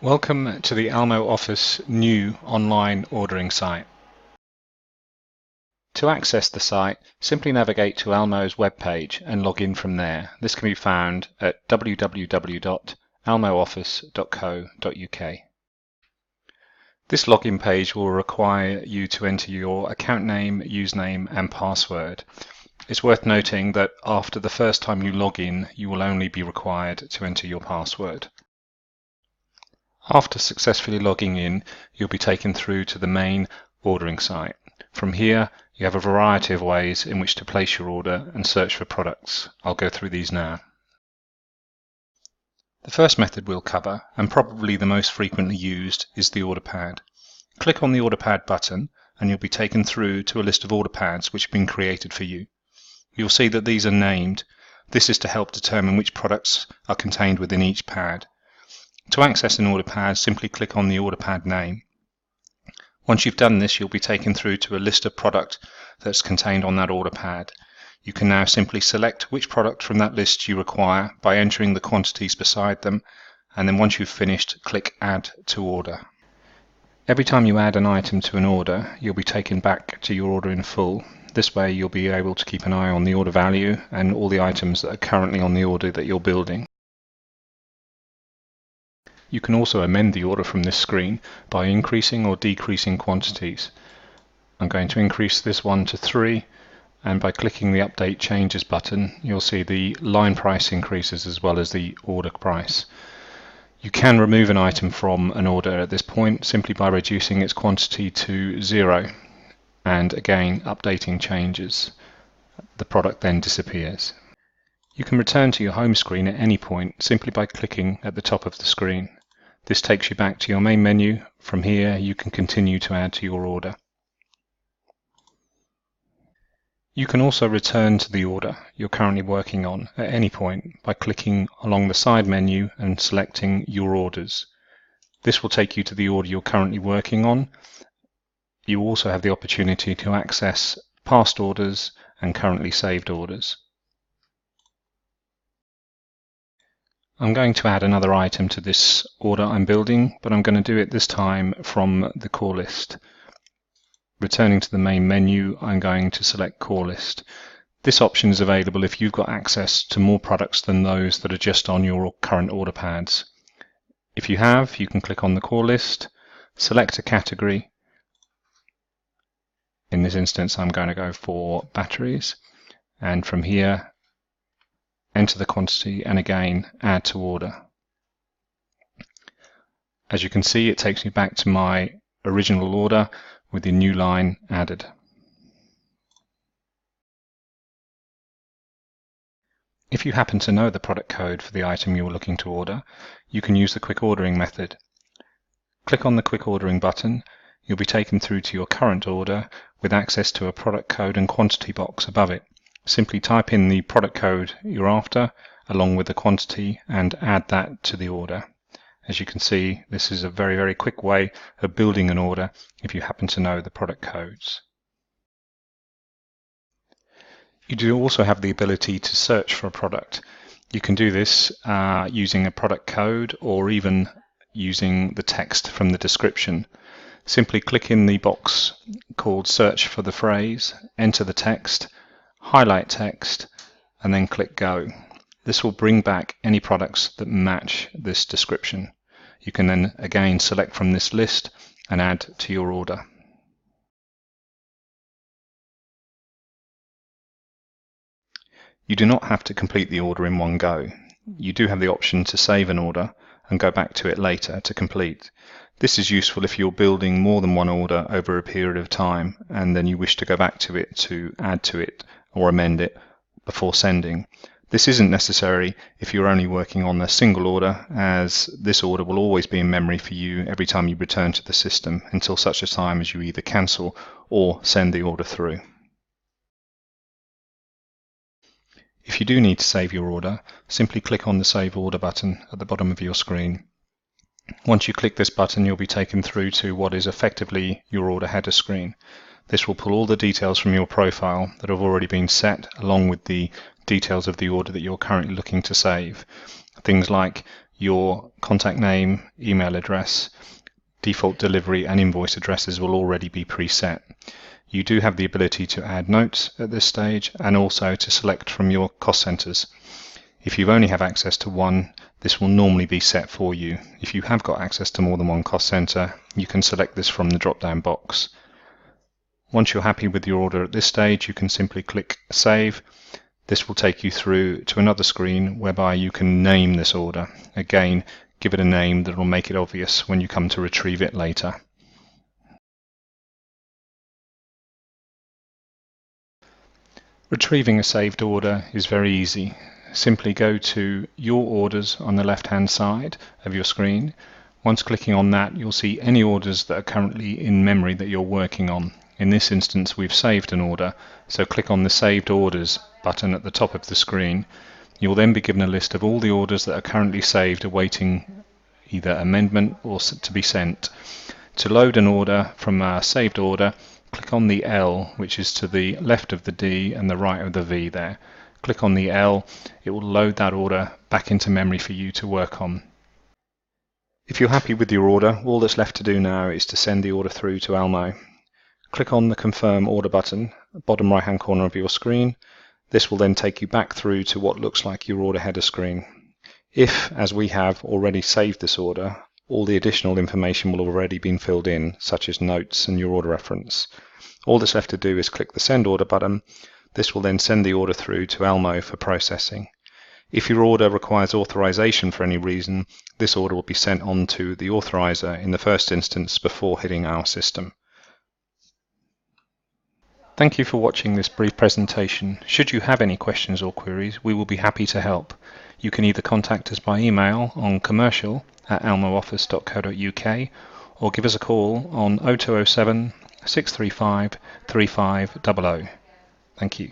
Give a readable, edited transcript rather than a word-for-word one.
Welcome to the Almo Office new online ordering site. To access the site, simply navigate to Almo's webpage and log in from there. This can be found at www.almooffice.co.uk. This login page will require you to enter your account name, username and password. It's worth noting that after the first time you log in, you will only be required to enter your password. After successfully logging in, you'll be taken through to the main ordering site. From here, you have a variety of ways in which to place your order and search for products. I'll go through these now. The first method we'll cover, and probably the most frequently used, is the order pad. Click on the order pad button and you'll be taken through to a list of order pads which have been created for you. You'll see that these are named. This is to help determine which products are contained within each pad. To access an order pad, simply click on the order pad name. Once you've done this, you'll be taken through to a list of product that's contained on that order pad. You can now simply select which product from that list you require by entering the quantities beside them, and then once you've finished, click Add to Order. Every time you add an item to an order, you'll be taken back to your order in full. This way you'll be able to keep an eye on the order value and all the items that are currently on the order that you're building. You can also amend the order from this screen by increasing or decreasing quantities. I'm going to increase this one to 3, and by clicking the Update Changes button, you'll see the line price increases as well as the order price. You can remove an item from an order at this point simply by reducing its quantity to 0, and again updating changes. The product then disappears. You can return to your home screen at any point simply by clicking at the top of the screen. This takes you back to your main menu. From here you can continue to add to your order. You can also return to the order you're currently working on at any point by clicking along the side menu and selecting Your Orders. This will take you to the order you're currently working on. You also have the opportunity to access past orders and currently saved orders. I'm going to add another item to this order I'm building, but I'm going to do it this time from the Core List. Returning to the main menu, I'm going to select Core List. This option is available if you've got access to more products than those that are just on your current order pads. If you have, you can click on the Core List, select a category. In this instance, I'm going to go for batteries, and from here enter the quantity and again add to order. As you can see, it takes me back to my original order with the new line added. If you happen to know the product code for the item you're looking to order, you can use the quick ordering method. Click on the quick ordering button. You'll be taken through to your current order with access to a product code and quantity box above it. Simply type in the product code you're after along with the quantity and add that to the order. As you can see, this is a very quick way of building an order if you happen to know the product codes. You do also have the ability to search for a product. You can do this using a product code or even using the text from the description. Simply click in the box called Search for the phrase, enter the text, highlight text, and then click Go. This will bring back any products that match this description. You can then again select from this list and add to your order. You do not have to complete the order in one go. You do have the option to save an order and go back to it later to complete. This is useful if you're building more than one order over a period of time and then you wish to go back to it to add to it or amend it before sending. This isn't necessary if you're only working on a single order, as this order will always be in memory for you every time you return to the system until such a time as you either cancel or send the order through. If you do need to save your order, simply click on the Save Order button at the bottom of your screen. Once you click this button, you'll be taken through to what is effectively your order header screen. This will pull all the details from your profile that have already been set, along with the details of the order that you're currently looking to save. Things like your contact name, email address, default delivery and invoice addresses will already be preset. You do have the ability to add notes at this stage and also to select from your cost centers. If you only have access to one, this will normally be set for you. If you have got access to more than one cost center, you can select this from the drop-down box. Once you're happy with your order at this stage, you can simply click Save. This will take you through to another screen whereby you can name this order. Again, give it a name that will make it obvious when you come to retrieve it later. Retrieving a saved order is very easy. Simply go to Your Orders on the left-hand side of your screen. Once clicking on that, you'll see any orders that are currently in memory that you're working on. In this instance, we've saved an order, so click on the Saved Orders button at the top of the screen. You'll then be given a list of all the orders that are currently saved awaiting either amendment or to be sent. To load an order from a saved order, click on the L, which is to the left of the D and the right of the V there. Click on the L, it will load that order back into memory for you to work on. If you're happy with your order, all that's left to do now is to send the order through to Elmo. Click on the Confirm Order button, bottom right hand corner of your screen. This will then take you back through to what looks like your order header screen. If, as we have, already saved this order, all the additional information will have already been filled in, such as notes and your order reference. All that's left to do is click the Send Order button. This will then send the order through to Elmo for processing. If your order requires authorization for any reason, this order will be sent on to the authorizer in the first instance before hitting our system. Thank you for watching this brief presentation. Should you have any questions or queries, we will be happy to help. You can either contact us by email on commercial@elmooffice.co.uk or give us a call on 0207 635 3500. Thank you.